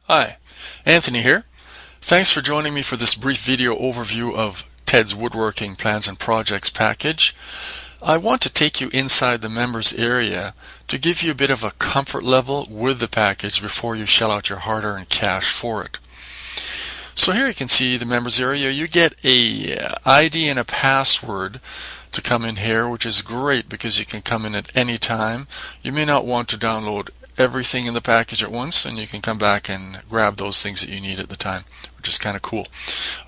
Hi, Anthony here. Thanks for joining me for this brief video overview of Ted's Woodworking Plans and Projects package. I want to take you inside the members area to give you a bit of a comfort level with the package before you shell out your hard-earned cash for it. So here you can see the members area. You get a ID and a password to come in here, which is great because you can come in at any time. You may not want to download everything in the package at once, and you can come back and grab those things that you need at the time, which is kind of cool.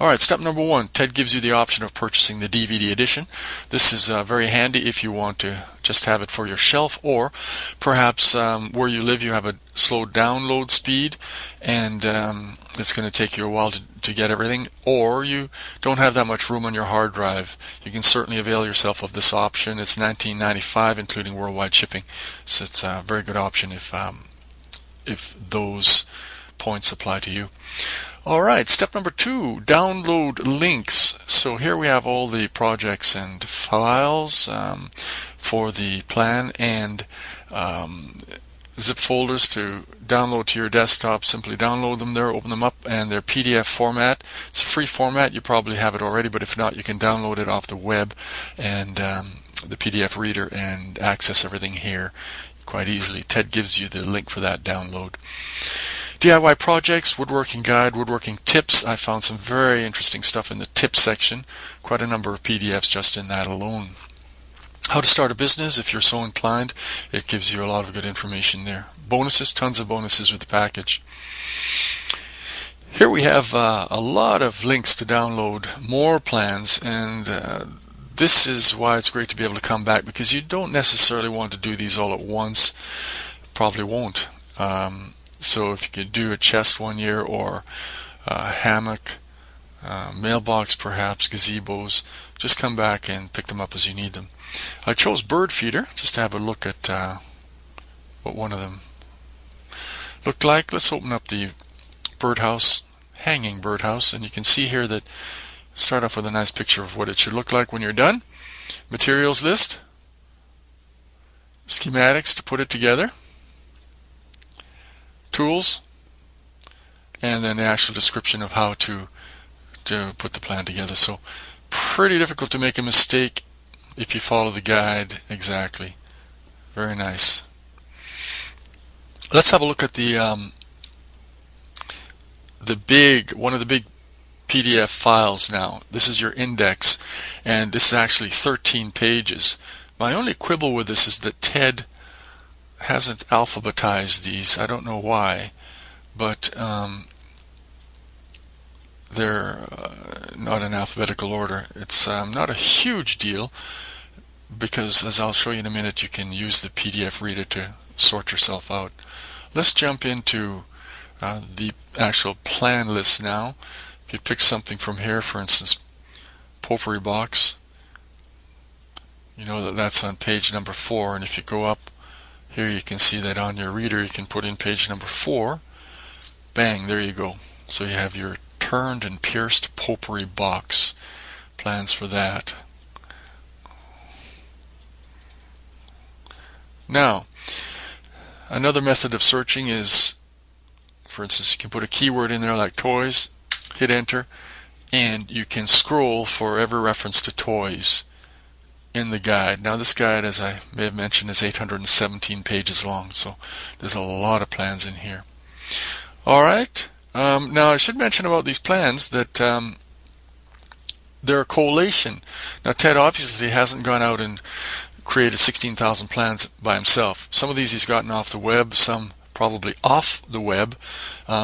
Alright, step number one, Ted gives you the option of purchasing the DVD edition. This is very handy if you want to just have it for your shelf, or perhaps where you live you have a slow download speed and it's going to take you a while to get everything, or you don't have that much room on your hard drive. You can certainly avail yourself of this option. It's $19.95 including worldwide shipping, so it's a very good option if those points apply to you. Alright, step number two, download links. So here we have all the projects and files for the plan and zip folders to download to your desktop. Simply download them there, open them up, and they're PDF format. It's a free format. You probably have it already, but if not, you can download it off the web and the PDF reader and access everything here quite easily. Ted gives you the link for that download. DIY projects, woodworking guide, woodworking tips. I found some very interesting stuff in the tips section. Quite a number of PDFs just in that alone. How to start a business if you're so inclined. It gives you a lot of good information there. Bonuses, tons of bonuses with the package. Here we have a lot of links to download more plans, and this is why it's great to be able to come back, because you don't necessarily want to do these all at once. Probably won't. So if you could do a chest one year, or a hammock, mailbox perhaps, gazebos, just come back and pick them up as you need them. I chose bird feeder just to have a look at what one of them looked like. Let's open up the birdhouse, hanging birdhouse, and you can see here that start off with a nice picture of what it should look like when you're done. Materials list, schematics to put it together, tools, and then the actual description of how to put the plan together. So pretty difficult to make a mistake if you follow the guide exactly. Very nice. Let's have a look at one of the big PDF files now. This is your index, and this is actually 13 pages. My only quibble with this is that Ted hasn't alphabetized these. I don't know why, but they're not in alphabetical order. It's not a huge deal, because as I'll show you in a minute, you can use the PDF reader to sort yourself out. Let's jump into the actual plan list now. If you pick something from here, for instance, potpourri box, you know that that's on page number 4, and if you go up here you can see that on your reader you can put in page number 4. Bang, there you go. So you have your turned and pierced potpourri box. Plans for that. Now, another method of searching is, for instance, you can put a keyword in there like toys, hit enter, and you can scroll for every reference to toys in the guide. Now this guide, as I may have mentioned, is 817 pages long, so there's a lot of plans in here. Alright, now I should mention about these plans that they're a collation. Now Ted obviously hasn't gone out and created 16,000 plans by himself. Some of these he's gotten off the web, some probably off the web.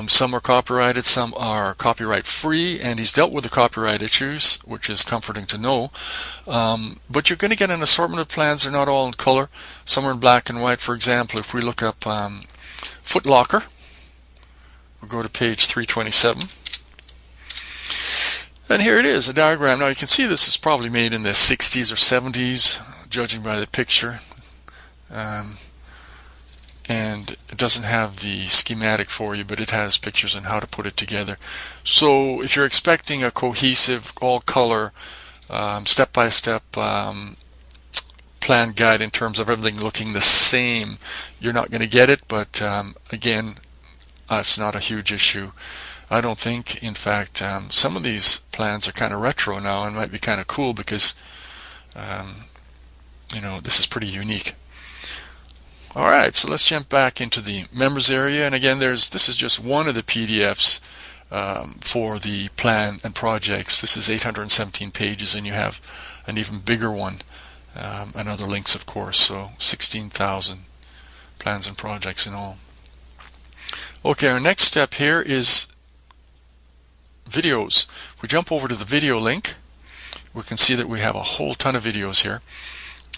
Some are copyrighted, some are copyright free, and he's dealt with the copyright issues, which is comforting to know. But you're going to get an assortment of plans. They're not all in color. Some are in black and white. For example, if we look up foot locker, we'll go to page 327. And here it is, a diagram. Now you can see this is probably made in the 60s or 70s, judging by the picture. And it doesn't have the schematic for you, but it has pictures on how to put it together. So if you're expecting a cohesive, all-color, step-by-step plan guide in terms of everything looking the same, you're not going to get it. But again, it's not a huge issue. I don't think. In fact, some of these plans are kind of retro now and might be kind of cool because this is pretty unique. Alright, so let's jump back into the members area, and again this is just one of the PDFs for the plan and projects. This is 817 pages, and you have an even bigger one and other links, of course, so 16,000 plans and projects in all. Okay, our next step here is videos. If we jump over to the video link, we can see that we have a whole ton of videos here,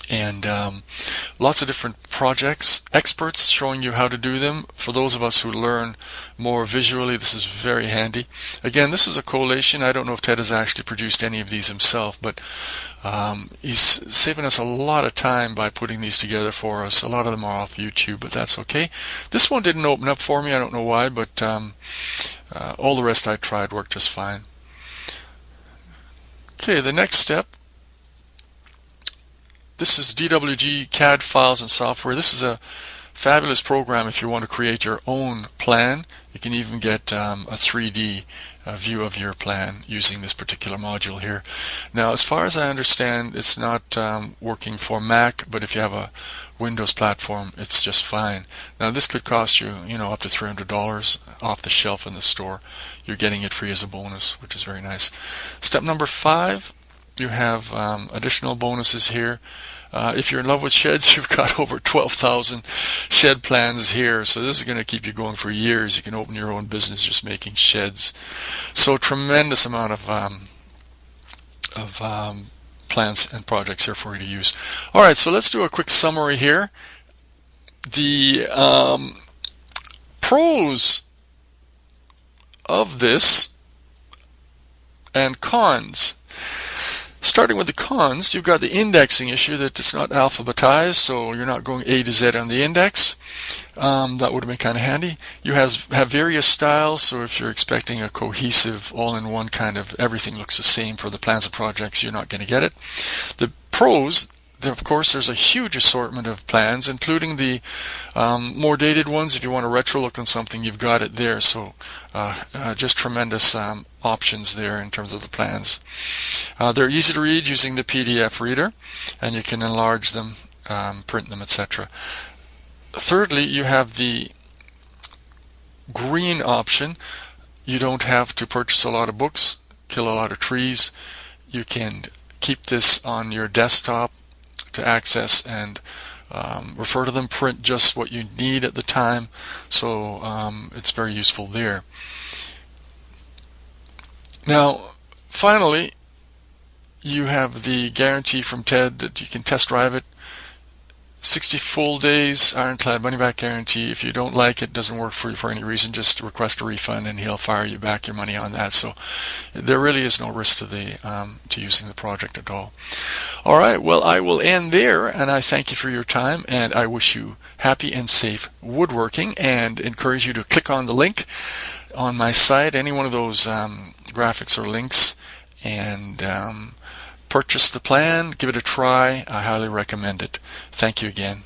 and lots of different projects, experts showing you how to do them. For those of us who learn more visually, this is very handy. Again, this is a collation. I don't know if Ted has actually produced any of these himself, but he's saving us a lot of time by putting these together for us. A lot of them are off YouTube, but that's okay. This one didn't open up for me. I don't know why, but all the rest I tried worked just fine. Okay, the next step. This is DWG CAD files and software. This is a fabulous program if you want to create your own plan. You can even get a 3D view of your plan using this particular module here. Now, as far as I understand, it's not working for Mac, but if you have a Windows platform, it's just fine. Now, this could cost you, up to $300 off the shelf in the store. You're getting it free as a bonus, which is very nice. Step number 5. You have additional bonuses here. If you're in love with sheds, you've got over 12,000 shed plans here. So this is going to keep you going for years. You can open your own business just making sheds. So tremendous amount of plans and projects here for you to use. All right, so let's do a quick summary here. The pros of this and cons. Starting with the cons, you've got the indexing issue that it's not alphabetized, so you're not going A to Z on the index. That would have been kind of handy. You have various styles, so if you're expecting a cohesive, all-in-one kind of everything looks the same for the plans and projects, you're not going to get it. The pros, of course, there's a huge assortment of plans, including the more dated ones. If you want a retro look on something, you've got it there. So just tremendous options there in terms of the plans. They're easy to read using the PDF reader, and you can enlarge them, print them, etc. Thirdly, you have the green option. You don't have to purchase a lot of books, kill a lot of trees. You can keep this on your desktop to access and refer to them, print just what you need at the time, so it's very useful there. Now, finally, you have the guarantee from Ted that you can test drive it. 60 full days, ironclad money-back guarantee. If you don't like it, doesn't work for you for any reason, just request a refund and he'll fire you back your money on that. So there really is no risk to using the project at all. All right, well, I will end there, and I thank you for your time, and I wish you happy and safe woodworking, and encourage you to click on the link on my site, any one of those graphics or links, and purchase the plan, give it a try. I highly recommend it. Thank you again.